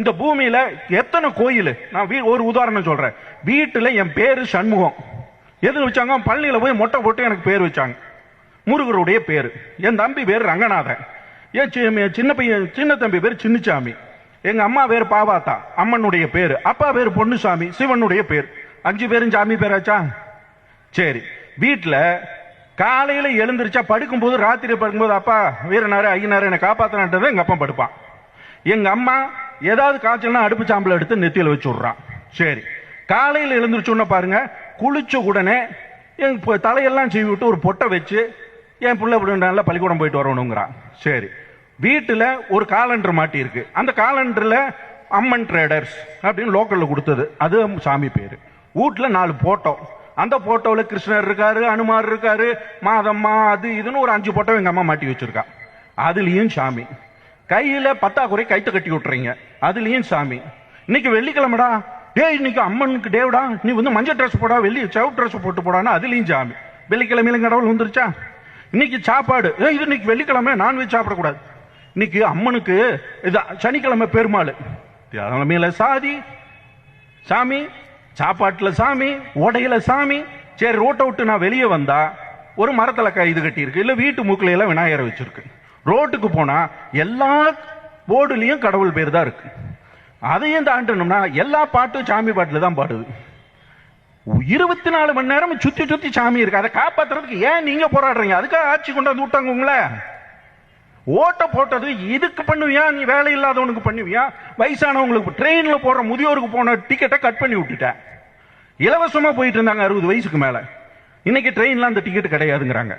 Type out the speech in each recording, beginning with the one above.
இந்த பூமியில எத்தனை கோயில், நான் ஒரு உதாரணம் சொல்றேன். வீட்டுல என் பேரு சண்முகம், எது வச்சாங்க? பள்ளியில போய் மொட்டை போட்டு எனக்கு பேர் வச்சாங்க, முருகருடைய பேரு. என் தம்பி பேர் ரங்கநாதன், என் சின்ன பையன் சின்ன தம்பி பேர் சின்னசாமி, எங்க அம்மா பேர் பாவாத்தா அம்மனுடைய பேரு, அப்பா பேர் பொன்னுசாமி சிவனுடைய பேர். 5 பேரும் சாமி பேராச்சா? சரி, வீட்டுல காலையில எழுந்திருச்சா படுக்கும்போது, ராத்திரி படுக்கும்போது அப்பா வீரனாரு ஐயனாரு என்னை காப்பாத்தினது எங்க அப்பா படுப்பான். எங்க அம்மா ஏதாவது காய்ச்சல்னா அடுப்பு சாம்பல் எடுத்து நெத்தியில வச்சு விடுறான். சரி, காலையில் எழுந்திருச்சோன்னு பாருங்க, குளிச்ச உடனே என் தலையெல்லாம் சீவி விட்டு ஒரு பொட்டை வச்சு என் பிள்ளை நல்லா பள்ளிக்கூடம் போயிட்டு வரணுங்கிறான். சரி, வீட்டுல ஒரு காலண்டர் மாட்டி இருக்கு, அந்த காலண்டர்ல அம்மன் ட்ரேடர்ஸ் அப்படின்னு லோக்கல்ல கொடுத்தது, அது சாமி பேரு. வீட்டுல 4 போட்டோ, அந்த போட்டோல கிருஷ்ணர் இருக்காரு, அனுமார் இருக்காரு, மாதம்மா அது இதுன்னு ஒரு 5 போட்டோ எங்க அம்மா மாட்டி வச்சிருக்கா, அதுலயும் சாமி. கையில பத்தாக்குறை கைத்த கட்டி விட்டுறீங்க, அதுலயும் சாமி. இன்னைக்கு வெள்ளிக்கிழமைடா, இன்னைக்கு அம்மனுக்கு டேவிடா, நீ மஞ்சள் ட்ரெஸ் போடா, வெள்ளி செவ் ட்ரெஸ் போட்டு போடான்னு அதுலயும் சாமி. வெள்ளிக்கிழமையில கடவுள் வந்துருச்சா? இன்னைக்கு சாப்பாடு, இது இன்னைக்கு வெள்ளிக்கிழமை நான்வெஜ் சாப்பிடக்கூடாது, இன்னைக்கு அம்மனுக்கு இது சனிக்கிழமை பெருமாள், தலைமையில சாதி சாமி, சாப்பாட்டுல சாமி, உடையில சாமி. சரி, ரோட்டை விட்டு நான் வெளியே வந்தா ஒரு மரத்துல இது கட்டி இருக்கு, இல்ல வீட்டு மூக்கில எல்லாம் விநாயகரை வச்சிருக்கு. ரோட்டுக்கு போனா எல்லா போர்டுலயும் கடவுள் பேர் தான் இருக்கு. அதையும் தாண்டணும்னா எல்லா பாட்டும் சாமி பாட்டுல தான் பாடுது. 24 மணி நேரம் சுத்தி சுத்தி சாமி இருக்கு, அதை காப்பாத்துறதுக்கு ஏன் நீங்க போராடுறீங்க? அதுக்காக ஆட்சி கொண்டு வந்து விட்டாங்க உங்களை. ஓட்ட போட்டது இதுக்கு பண்ணுவியா? நீ வேலை இல்லாதவனுக்கு பண்ணுவியா? வயசானவங்களுக்கு ட்ரெயின்ல போற முதியோருக்கு போன டிக்கெட்டை கட் பண்ணி விட்டுட்ட. இலவசமா போயிட்டு இருந்தாங்க 60 வயசுக்கு மேல, இன்னைக்கு ட்ரெயின்ல அந்த டிக்கெட் கிடையாதுங்கிறாங்க.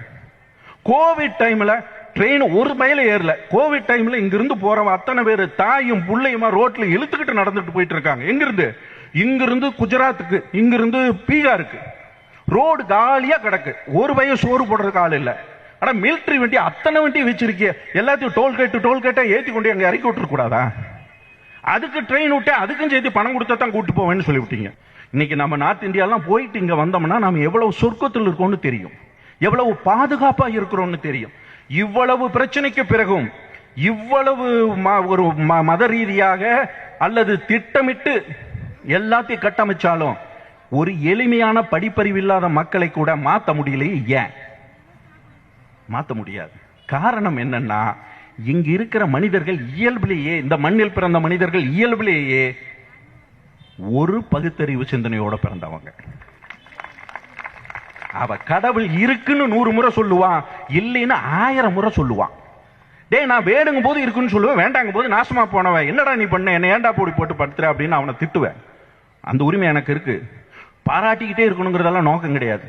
கோவிட் டைம்ல ட்ரெயின் ஒரு மைல ஏறல. கோவிட் டைம்ல இங்கிருந்து போறவங்க அத்தனை பேர் தாயும் பிள்ளையுமா ரோட்ல இழுத்துக்கிட்டு நடந்துட்டு போயிட்டு இருக்காங்க. எங்கிருந்து? இங்கிருந்து குஜராத்துக்கு, இங்கிருந்து பீகாருக்கு. ரோடு காலியா கிடக்கு, ஒரு பையன் சோறு போடுறதுக்கு ஆள் இல்ல. ஆனா மிலிட்டரி வண்டி அத்தனை வண்டி வச்சிருக்கிய, எல்லாத்தையும் டோல்கேட்டா ஏத்தி கொண்டு அங்க இறக்கி விட்டுற கூடாதா? அதுக்கு ட்ரெயின் விட்டு அதுக்கும் சேர்த்து பணம் கொடுத்தா தான் கூட்டு போவேன்னு சொல்லிவிட்டீங்க. இன்னைக்கு நம்ம நார்த் இந்தியாலாம் போயிட்டு இங்க வந்தோம்னா நம்ம எவ்வளவு சொர்க்கத்தில் இருக்கோம்னு தெரியும், எவ்வளவு பாதுகாப்பா இருக்கிறோம்னு தெரியும். இவ்வளவு பிரச்சனைக்கு பிறகும் இவ்வளவு ஒரு மத ரீதியாக அல்லது திட்டமிட்டு எல்லாத்தையும் கட்டமைச்சாலும் ஒரு எளிமையான படிப்பறிவு இல்லாத மக்களை கூட மாத்த முடியலையே. ஏன் மாத்த முடியாது? காரணம் என்னன்னா, இங்க இருக்கிற மனிதர்கள் இயல்பிலேயே, இந்த மண்ணில் பிறந்த மனிதர்கள் இயல்பிலேயே ஒரு பகுத்தறிவு சிந்தனையோட பிறந்தவங்க. அவ கடவுள் இருக்குன்னு 100 முறை சொல்லுவான், இல்லைன்னு 1000 முறை சொல்லுவான். நான் வேணுங்க போது இருக்குன்னு சொல்லுவேன், வேண்டாங்க போது நாசமா போனவன் என்னடா நீ பண்ண, என்ன ஏண்டா போடி போட்டு படுத்துற அப்படின்னு அவனை திட்டுவேன். அந்த உரிமை எனக்கு இருக்கு. பாராட்டிக்கிட்டே இருக்கணுங்கிறதெல்லாம் நோக்கம் கிடையாது.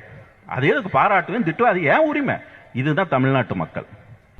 அது எதுக்கு பாராட்டுவேன், திட்டுவேன், அது ஏன் உரிமை. இதுதான் தமிழ்நாட்டு மக்கள்.